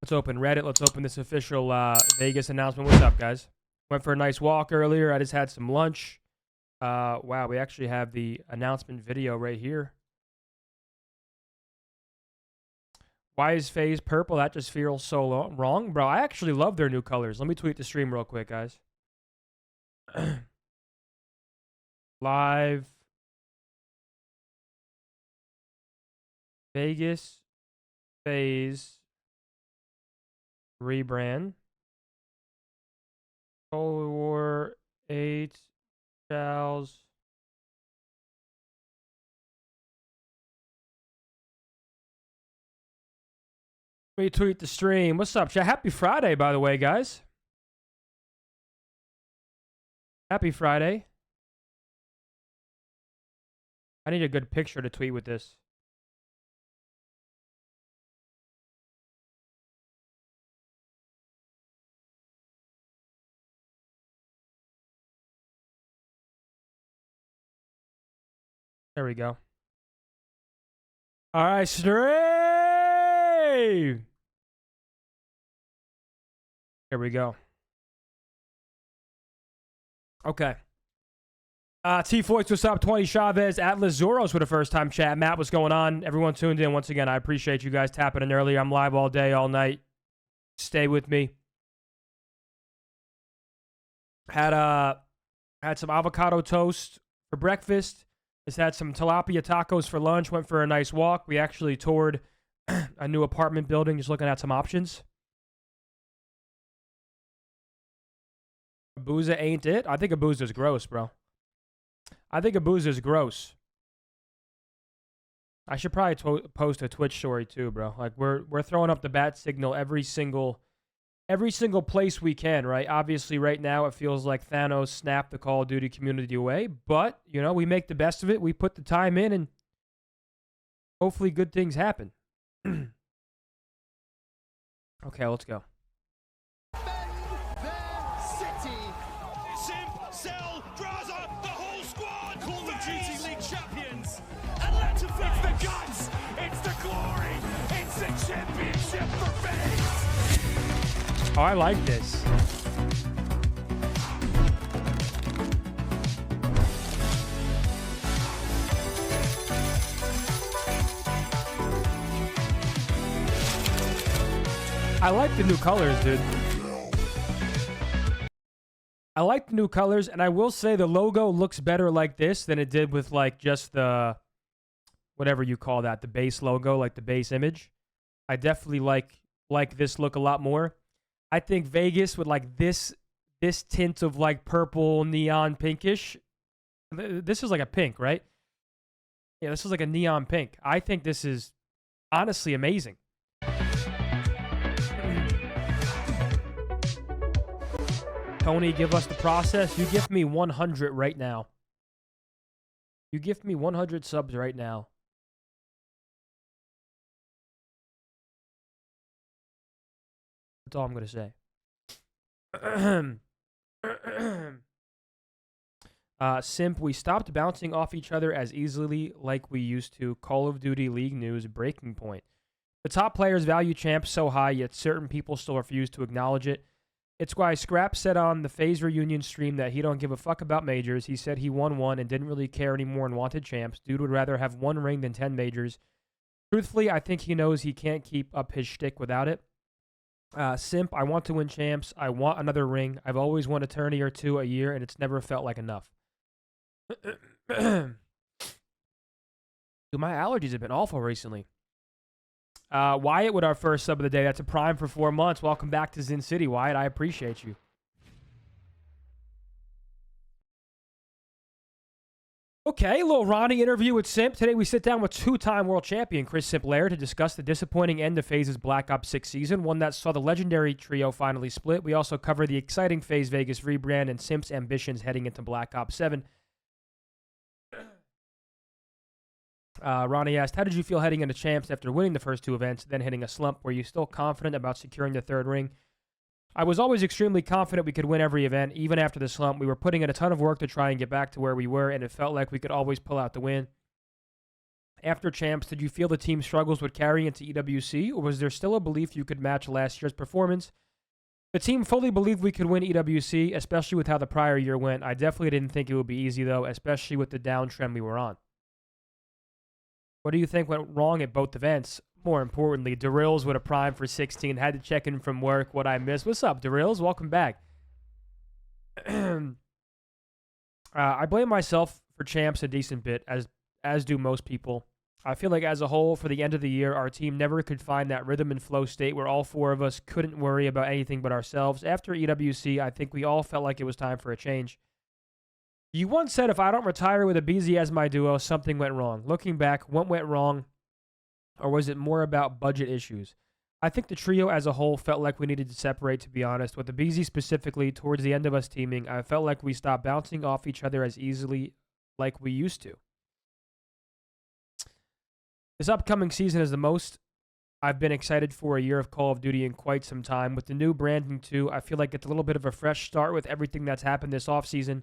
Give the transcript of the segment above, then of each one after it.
Let's open Reddit. Let's open this official Vegas announcement. What's up, guys? Went for a nice walk earlier. I just had some lunch. Wow, we actually have the announcement video right here. Why is FaZe purple? That just feels so wrong. Bro, I actually love their new colors. Let me tweet the stream real quick, guys. Live. Vegas FaZe rebrand. Cold War 8 Charles. Retweet the stream. What's up, chat? Happy Friday, by the way, guys. Happy Friday. I need a good picture to tweet with this. There we go. All right, stream. Here we go. Okay. T-Foyts, what's up? 20 Chavez, Atlas Zoros for the first time chat. Matt, what's going on? Everyone tuned in. Once again, I appreciate you guys tapping in early. I'm live all day, all night. Stay with me. Had some avocado toast for breakfast. Just had some tilapia tacos for lunch. Went for a nice walk. We actually toured a new apartment building, just looking at some options. Abuza ain't it? I think Abuza's gross, bro. I think Abuza's gross. I should probably post a Twitch story too, bro. Like we're throwing up the bat signal every single place we can, right? Obviously, right now it feels like Thanos snapped the Call of Duty community away, but you know we make the best of it. We put the time in, and hopefully, good things happen. Okay, let's go. Simp, Cell, Graza, the whole squad! Call of Duty League champions! Atlanta FaZe! It's the guns! It's the glory! It's the championship for FaZe! Oh, I like this. I like the new colors, dude. I like the new colors, and I will say the logo looks better like this than it did with like just the whatever you call that, the base logo, like the base image. I definitely like this look a lot more. I think Vegas with like this tint of like purple neon pinkish. This is like a pink, right? Yeah, this is like a neon pink. I think this is honestly amazing. Tony, give us the process. You gift me 100 right now. You gift me 100 subs right now. That's all I'm going to say. Simp, we stopped bouncing off each other as easily like we used to. Call of Duty League news, breaking point. The top players value champs so high, yet certain people still refuse to acknowledge it. It's why Scrap said on the FaZe reunion stream that he don't give a fuck about majors. He said he won one and didn't really care anymore and wanted champs. Dude would rather have one ring than 10 majors. Truthfully, I think he knows he can't keep up his shtick without it. Simp, I want to win champs. I want another ring. I've always won a tourney or two a year, and it's never felt like enough. Dude, my allergies have been awful recently. Wyatt with our first sub of the day. That's a prime for 4 months. Welcome back to Zin City, Wyatt. I appreciate you. Okay, a little Ronnie interview with Simp. Today we sit down with two-time world champion Chris Simp-Lair to discuss the disappointing end of FaZe's Black Ops 6 season, one that saw the legendary trio finally split. We also cover the exciting FaZe Vegas rebrand and Simp's ambitions heading into Black Ops 7. Ronnie asked, how did you feel heading into champs after winning the first two events, then hitting a slump? Were you still confident about securing the third ring? I was always extremely confident we could win every event, even after the slump. We were putting in a ton of work to try and get back to where we were, and it felt like we could always pull out the win. After champs, did you feel the team struggles would carry into EWC, or was there still a belief you could match last year's performance? The team fully believed we could win EWC, especially with how the prior year went. I definitely didn't think it would be easy, though, especially with the downtrend we were on. What do you think went wrong at both events? More importantly, Darrills with a prime for 16. Had to check in from work. What I missed. What's up, Darrills? Welcome back. I blame myself for champs a decent bit, as do most people. I feel like as a whole, for the end of the year, our team never could find that rhythm and flow state where all four of us couldn't worry about anything but ourselves. After EWC, I think we all felt like it was time for a change. You once said if I don't retire with a BZ as my duo, something went wrong. Looking back, what went wrong? Or was it more about budget issues? I think the trio as a whole felt like we needed to separate, to be honest. With the BZ specifically, towards the end of us teaming, I felt like we stopped bouncing off each other as easily like we used to. This upcoming season is the most I've been excited for a year of Call of Duty in quite some time. With the new branding too, I feel like it's a little bit of a fresh start with everything that's happened this offseason.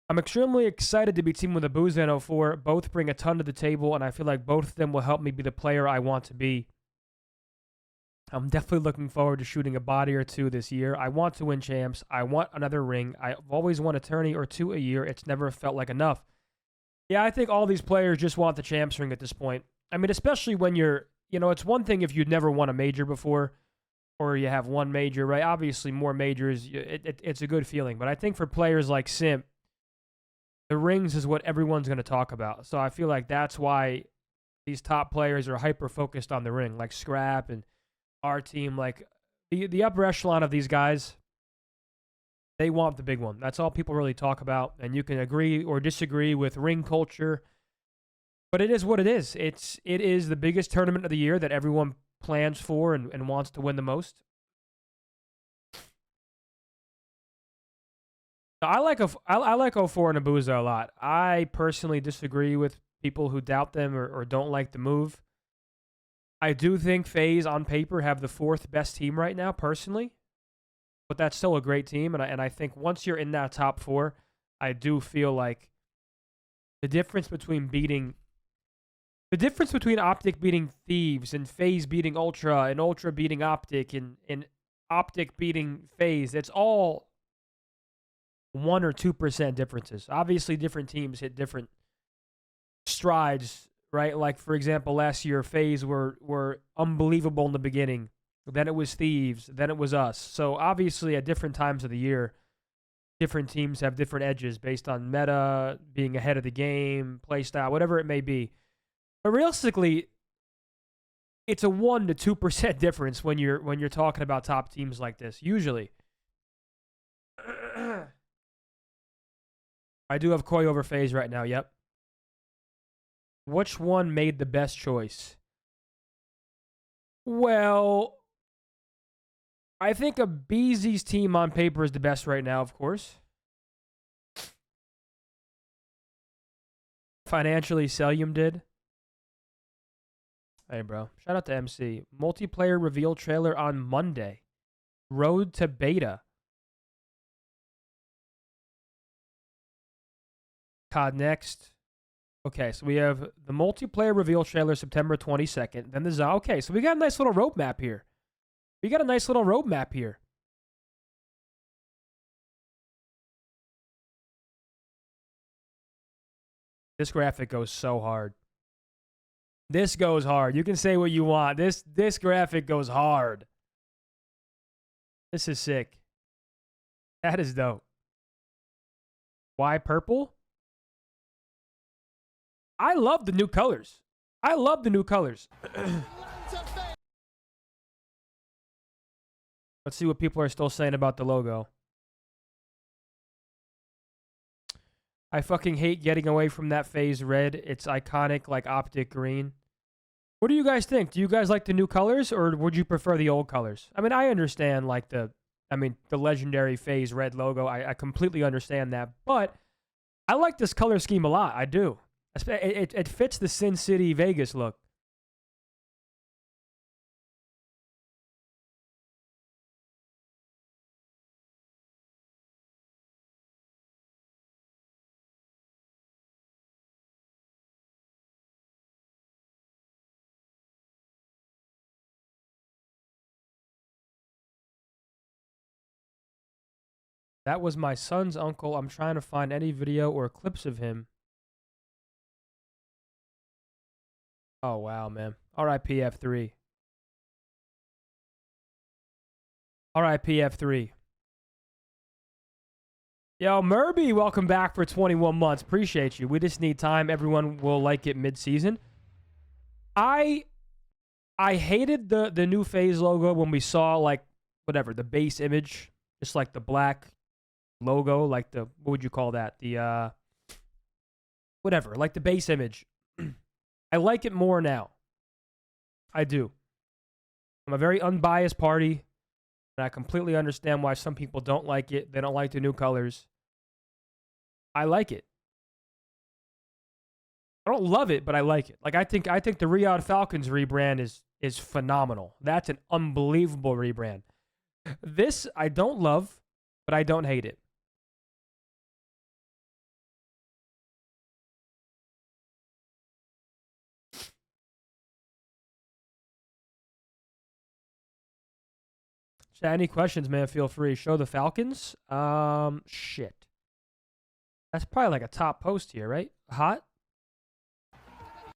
I'm extremely excited to be teaming with the BO7 and 04. Both bring a ton to the table, and I feel like both of them will help me be the player I want to be. I'm definitely looking forward to shooting a body or two this year. I want to win champs. I want another ring. I've always won a tourney or two a year. It's never felt like enough. Yeah, I think all these players just want the champs ring at this point. I mean, especially when you're, it's one thing if you'd never won a major before or you have one major, right? Obviously, more majors, it's a good feeling. But I think for players like Simp, the rings is what everyone's going to talk about. So I feel like that's why these top players are hyper-focused on the ring, like Scrap and our team. Like, the upper echelon of these guys, they want the big one. That's all people really talk about. And you can agree or disagree with ring culture, but it is what it is. It is the biggest tournament of the year that everyone plans for and wants to win the most. I like 04 and Abuza a lot. I personally disagree with people who doubt them or don't like the move. I do think FaZe on paper have the fourth best team right now, personally. But that's still a great team, and I think once you're in that top four, I do feel like the difference between Optic beating Thieves and FaZe beating Ultra and Ultra beating Optic and Optic beating FaZe, it's all 1 or 2% differences. Obviously, different teams hit different strides, right? Like, for example, last year, FaZe were unbelievable in the beginning. Then it was Thieves. Then it was us. So, obviously, at different times of the year, different teams have different edges based on meta, being ahead of the game, play style, whatever it may be. But realistically, it's a 1 to 2% difference when you're talking about top teams like this, usually. I do have Koi over FaZe right now, yep. Which one made the best choice? Well, I think a BZ's team on paper is the best right now, of course. Financially, Celium did. Hey, bro. Shout out to MC. Multiplayer reveal trailer on Monday. Road to beta. COD next. Okay, so we have the multiplayer reveal trailer September 22nd. Then the okay, so we got a nice little roadmap here. This graphic goes so hard. This goes hard. You can say what you want. This graphic goes hard. This is sick. That is dope. Why purple? I love the new colors. Let's see what people are still saying about the logo. I fucking hate getting away from that FaZe red. It's iconic like Optic green. What do you guys think? Do you guys like the new colors or would you prefer the old colors? I mean, I understand like the legendary FaZe red logo. I completely understand that. But I like this color scheme a lot. I do. It fits the Sin City Vegas look. That was my son's uncle. I'm trying to find any video or clips of him. Oh, wow, man. R.I.P. F3. R.I.P. F3. Yo, Murby, welcome back for 21 months. Appreciate you. We just need time. Everyone will like it mid-season. I hated the new FaZe logo when we saw, like, whatever, the base image. Just like the black logo, like the, what would you call that? The, whatever, like the base image. I like it more now. I do. I'm a very unbiased party, and I completely understand why some people don't like it. They don't like the new colors. I like it. I don't love it, but I like it. Like I think the Riyadh Falcons rebrand is phenomenal. That's an unbelievable rebrand. This I don't love, but I don't hate it. So any questions, man, feel free. Show the Falcons. Shit. That's probably like a top post here, right? Hot?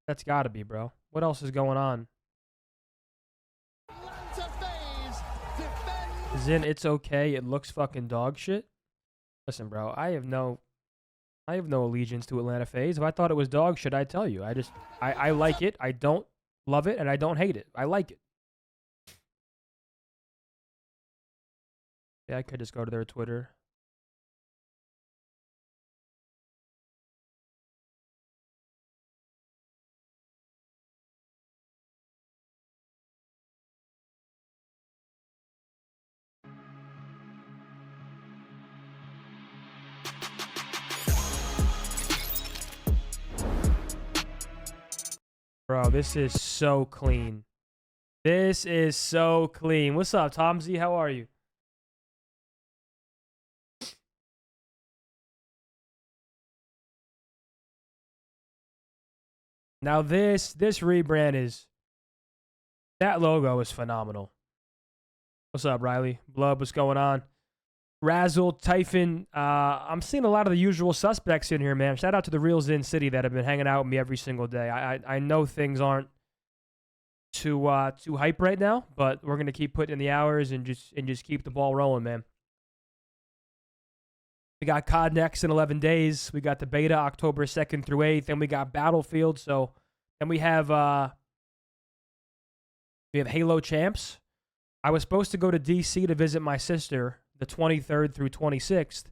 That's gotta be, bro. What else is going on? Zin, it's okay. It looks fucking dog shit. Listen, bro, I have no allegiance to Atlanta FaZe. If I thought it was dog shit, I'd tell you. I like it. I don't love it, and I don't hate it. I like it. Yeah, I could just go to their Twitter. Bro, this is so clean. This is so clean. What's up, Tomsy? How are you? Now this rebrand is, that logo is phenomenal. What's up, Riley? Blood, what's going on? Razzle, Typhon, I'm seeing a lot of the usual suspects in here, man. Shout out to the Real Zin City that have been hanging out with me every single day. I know things aren't too hype right now, but we're gonna keep putting in the hours and just keep the ball rolling, man. We got COD next in 11 days. We got the beta October 2nd through 8th. Then we got Battlefield. So then we have Halo Champs. I was supposed to go to DC to visit my sister the 23rd through 26th.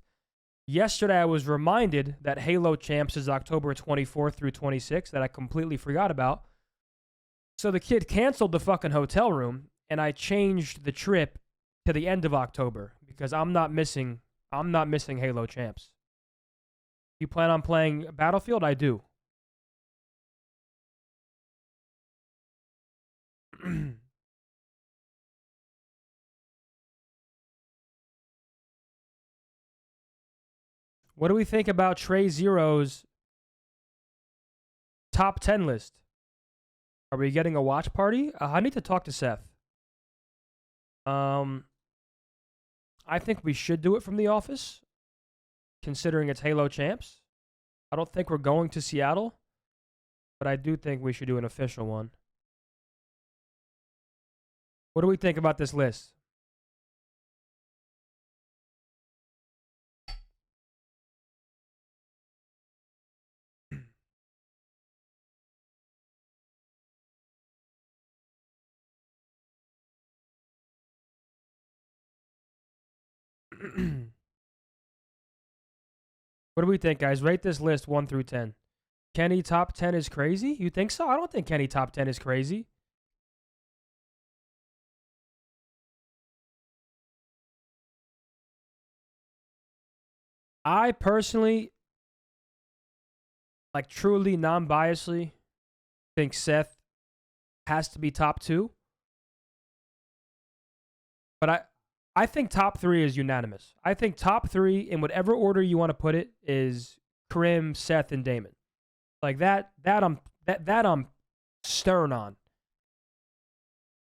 Yesterday, I was reminded that Halo Champs is October 24th through 26th that I completely forgot about. So the kid canceled the fucking hotel room, and I changed the trip to the end of October because I'm not missing Halo Champs. You plan on playing Battlefield? I do. What do we think about Trey Zero's top 10 list? Are we getting a watch party? I need to talk to Seth. I think we should do it from the office, considering it's Halo Champs. I don't think we're going to Seattle, but I do think we should do an official one. What do we think about this list? What do we think, guys? Rate this list 1 through 10. Kenny top 10 is crazy? You think so? I don't think Kenny top 10 is crazy. I personally, like truly non-biasedly, think Seth has to be top 2. But I think top 3 is unanimous. I think top 3, in whatever order you want to put it, is Krim, Seth, and Damon. Like that I'm stern on.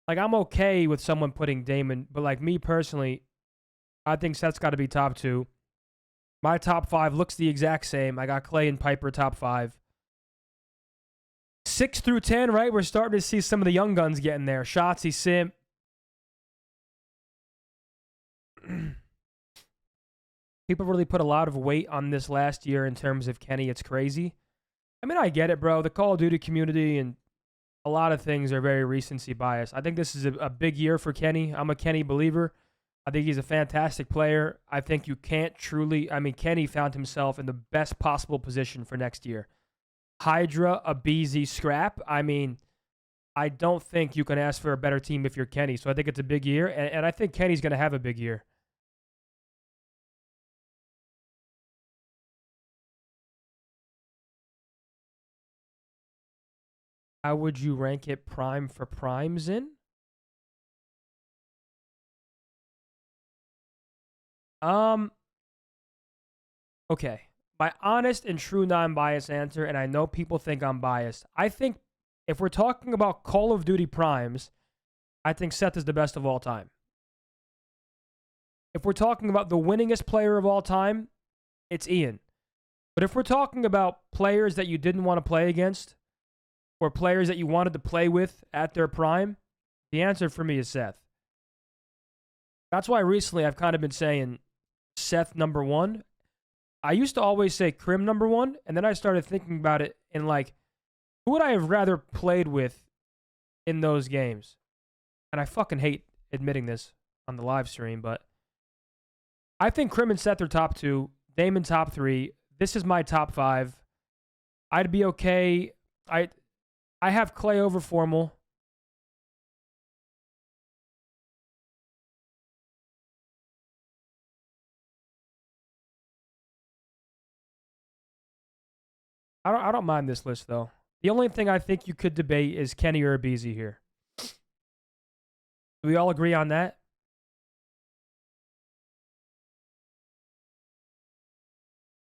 Like I'm okay with someone putting Damon, but like me personally, I think Seth's got to be top 2. My top 5 looks the exact same. I got Clay and Piper top 5. 6 through 10, right? We're starting to see some of the young guns getting there. Shotzzy, Simp. People really put a lot of weight on this last year in terms of Kenny. It's crazy. I mean, I get it, bro. The Call of Duty community and a lot of things are very recency biased. I think this is a big year for Kenny. I'm a Kenny believer. I think he's a fantastic player. I think you can't truly... I mean, Kenny found himself in the best possible position for next year. Hydra, a BZ, Scrap. I mean, I don't think you can ask for a better team if you're Kenny. So I think it's a big year, and I think Kenny's going to have a big year. How would you rank it prime for primes in? Okay. My honest and true non-biased answer, and I know people think I'm biased. I think if we're talking about Call of Duty primes, I think Seth is the best of all time. If we're talking about the winningest player of all time, it's Ian. But if we're talking about players that you didn't want to play against, or players that you wanted to play with at their prime, the answer for me is Seth. That's why recently I've kind of been saying Seth number 1. I used to always say Crim number 1, and then I started thinking about it in like, who would I have rather played with in those games? And I fucking hate admitting this on the live stream, but I think Crim and Seth are top 2, Damon top 3. This is my top 5. I'd be okay. I have Clay over Formal. I don't mind this list, though. The only thing I think you could debate is Kenny or Abizi here. Do we all agree on that?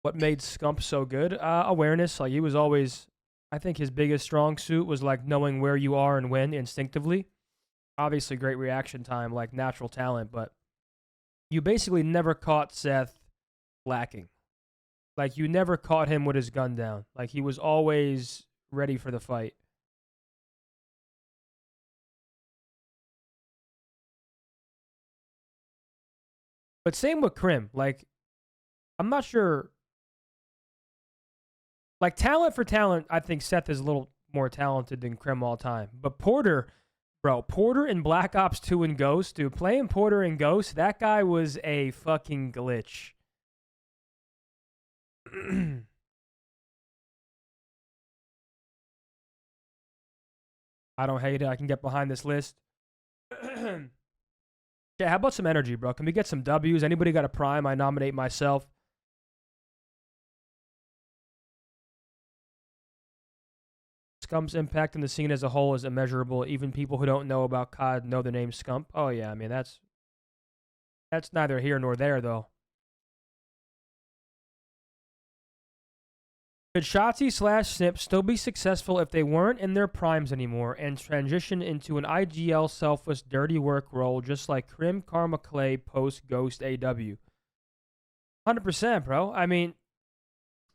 What made Scump so good? Awareness. Like, he was always... I think his biggest strong suit was, like, knowing where you are and when instinctively. Obviously, great reaction time, like, natural talent, but you basically never caught Seth lacking. Like, you never caught him with his gun down. Like, he was always ready for the fight. But same with Crim. Like, I'm not sure. Like, talent for talent, I think Seth is a little more talented than Crim all time. But Porter, bro, Porter in Black Ops 2 and Ghost, dude, playing Porter in Ghost, that guy was a fucking glitch. I don't hate it. I can get behind this list. Yeah, how about some energy, bro? Can we get some W's? Anybody got a prime? I nominate myself. Scump's impact in the scene as a whole is immeasurable. Even people who don't know about COD know the name Scump. Oh, yeah, I mean, that's neither here nor there, though. Could Shotzzy/Simp still be successful if they weren't in their primes anymore and transition into an IGL selfless dirty work role just like Crim, Karma, Clay, post Ghost AW? 100%, bro. I mean,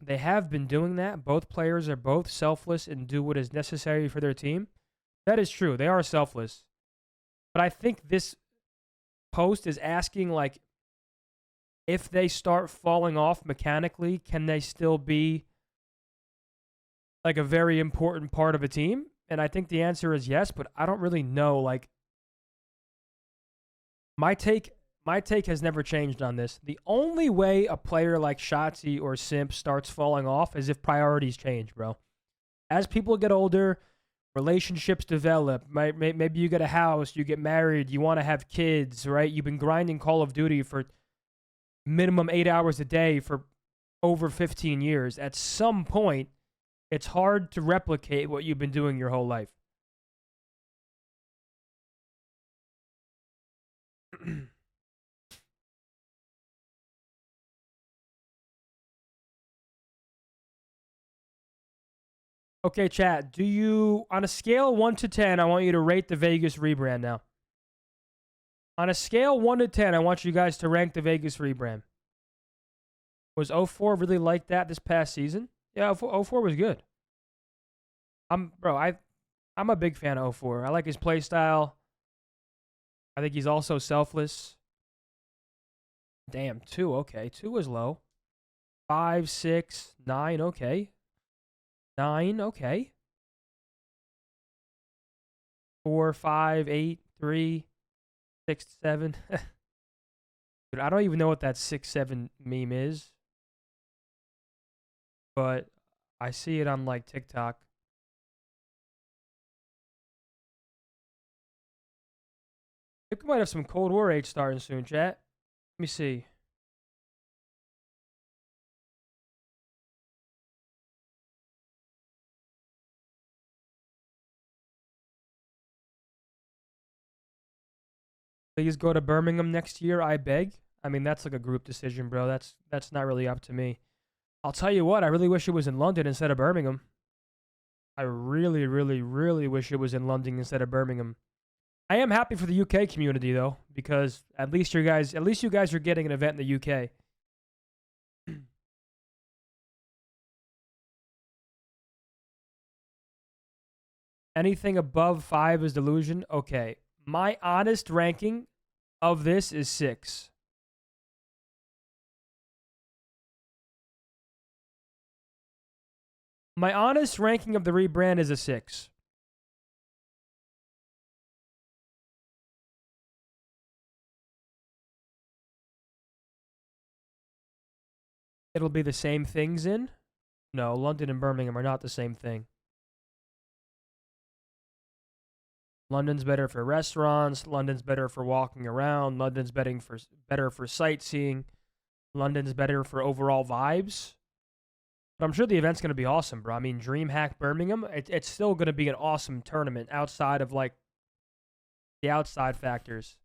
they have been doing that. Both players are both selfless and do what is necessary for their team. That is true. They are selfless. But I think this post is asking, like, if they start falling off mechanically, can they still be like a very important part of a team? And I think the answer is yes, but I don't really know. Like, my take has never changed on this. The only way a player like Shotzzy or Simp starts falling off is if priorities change, bro. As people get older, relationships develop. Maybe you get a house, you get married, you want to have kids, right? You've been grinding Call of Duty for minimum 8 hours a day for over 15 years. At some point, it's hard to replicate what you've been doing your whole life. Okay, chat. Do you, on a scale of 1 to 10, I want you to rate the Vegas rebrand now. On a scale 1 to 10, I want you guys to rank the Vegas rebrand. Was 04 really like that this past season? Yeah, 04 was good. I'm a big fan of 04. I like his play style. I think he's also selfless. Damn, 2, okay. 2 was low. 5, 6, 9, okay. 9, okay. 4, 5, 8, 3, 6, 7. Dude, I don't even know what that 6, 7 meme is. But I see it on like TikTok. I think we might have some Cold War H starting soon, chat. Let me see. Please go to Birmingham next year, I beg. I mean, that's like a group decision, bro. That's not really up to me. I'll tell you what, I really wish it was in London instead of Birmingham. I really, really, really wish it was in London instead of Birmingham. I am happy for the UK community though, because at least you guys are getting an event in the UK. Anything above 5 is delusion. Okay. My honest ranking of this is 6. My honest ranking of the rebrand is a 6. It'll be the same things in? No, London and Birmingham are not the same thing. London's better for restaurants. London's better for walking around. London's better for sightseeing. London's better for overall vibes. But I'm sure the event's going to be awesome, bro. I mean, DreamHack Birmingham, it's still going to be an awesome tournament outside of, like, the outside factors.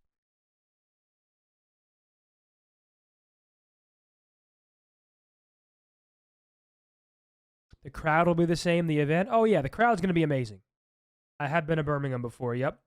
The crowd will be the same. The event, oh, yeah, the crowd's going to be amazing. I have been to Birmingham before, yep.